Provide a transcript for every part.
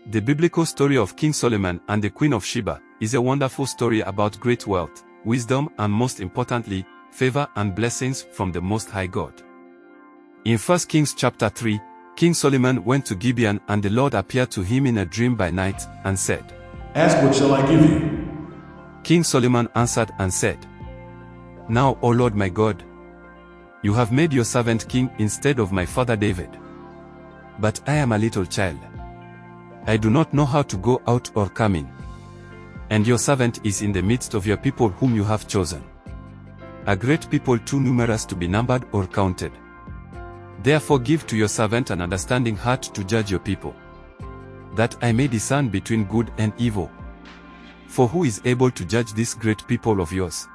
The biblical story of King Solomon and the Queen of Sheba is a wonderful story about great wealth, wisdom, and most importantly, favor and blessings from the Most High God. In 1 Kings chapter 3, King Solomon went to Gibeon, and the Lord appeared to him in a dream by night and said, "Ask, what shall I give you?" King Solomon answered and said, "Now, O Lord my God, you have made your servant king instead of my father David. But I am a little child. I do not know how to go out or come in. And your servant is in the midst of your people whom you have chosen, a great people too numerous to be numbered or counted. Therefore give to your servant an understanding heart to judge your people, that I may discern between good and evil. For who is able to judge this great people of yours?"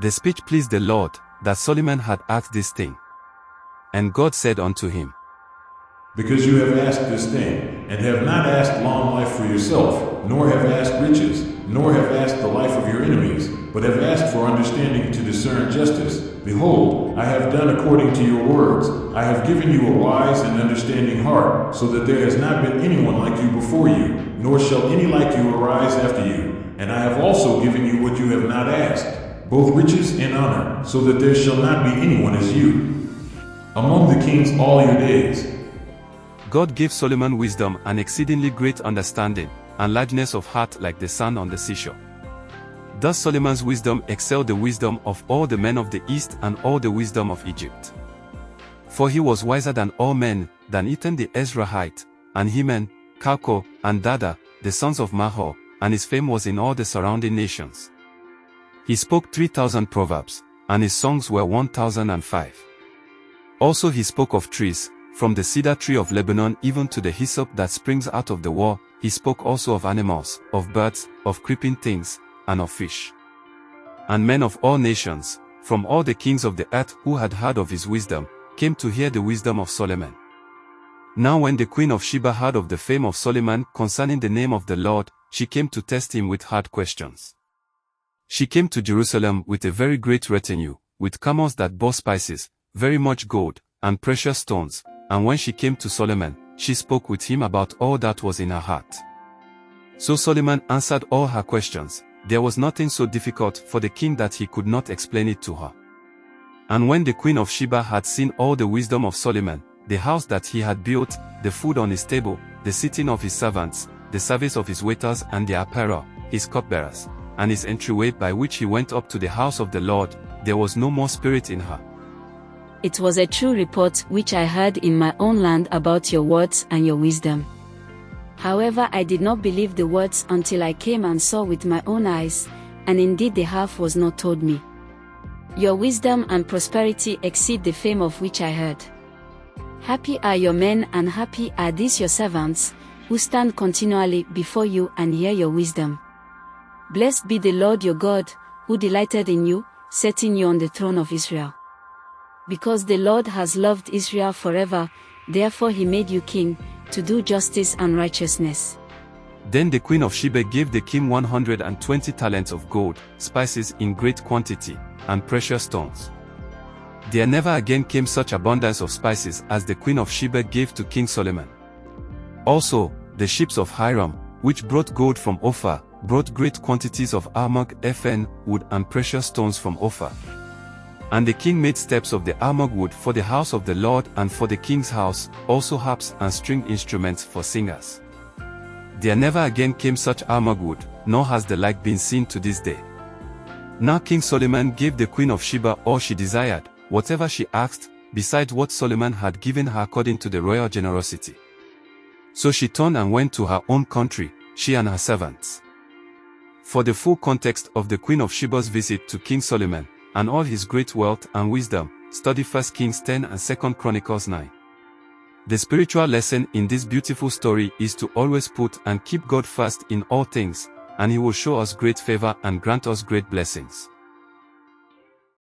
The speech pleased the Lord, that Solomon had asked this thing. And God said unto him, "Because you have asked this thing, and have not asked long life for yourself, nor have asked riches, nor have asked the life of your enemies, but have asked for understanding to discern justice, behold, I have done according to your words. I have given you a wise and understanding heart, so that there has not been anyone like you before you, nor shall any like you arise after you. And I have also given you what you have not asked, both riches and honor, so that there shall not be anyone as you among the kings all your days." God gave Solomon wisdom and exceedingly great understanding, and largeness of heart like the sand on the seashore. Thus Solomon's wisdom excelled the wisdom of all the men of the East and all the wisdom of Egypt. For he was wiser than all men, than Ethan the Ezrahite, and Heman, Calcol, and Dada, the sons of Mahor, and his fame was in all the surrounding nations. He spoke 3,000 proverbs, and his songs were 1,005. Also he spoke of trees, from the cedar tree of Lebanon even to the hyssop that springs out of the wall. He spoke also of animals, of birds, of creeping things, and of fish. And men of all nations, from all the kings of the earth who had heard of his wisdom, came to hear the wisdom of Solomon. Now when the queen of Sheba heard of the fame of Solomon concerning the name of the Lord, she came to test him with hard questions. She came to Jerusalem with a very great retinue, with camels that bore spices, very much gold, and precious stones, and when she came to Solomon, she spoke with him about all that was in her heart. So Solomon answered all her questions. There was nothing so difficult for the king that he could not explain it to her. And when the queen of Sheba had seen all the wisdom of Solomon, the house that he had built, the food on his table, the sitting of his servants, the service of his waiters and their apparel, his cupbearers, and his entryway by which he went up to the house of the Lord, there was no more spirit in her. It was a true report which I heard in my own land about your words and your wisdom. However, I did not believe the words until I came and saw with my own eyes, and indeed the half was not told me. Your wisdom and prosperity exceed the fame of which I heard. Happy are your men, and happy are these your servants, who stand continually before you and hear your wisdom. Blessed be the Lord your God, who delighted in you, setting you on the throne of Israel. Because the Lord has loved Israel forever, therefore he made you king, to do justice and righteousness." Then the queen of Sheba gave the king 120 talents of gold, spices in great quantity, and precious stones. There never again came such abundance of spices as the queen of Sheba gave to King Solomon. Also, the ships of Hiram, which brought gold from Ophir, brought great quantities of almug, fen, wood and precious stones from Ophir. And the king made steps of the almug wood for the house of the Lord and for the king's house, also harps and stringed instruments for singers. There never again came such almug wood, nor has the like been seen to this day. Now King Solomon gave the queen of Sheba all she desired, whatever she asked, besides what Solomon had given her according to the royal generosity. So she turned and went to her own country, she and her servants. For the full context of the queen of Sheba's visit to King Solomon, and all his great wealth and wisdom, study 1 Kings 10 and 2 Chronicles 9. The spiritual lesson in this beautiful story is to always put and keep God first in all things, and he will show us great favor and grant us great blessings.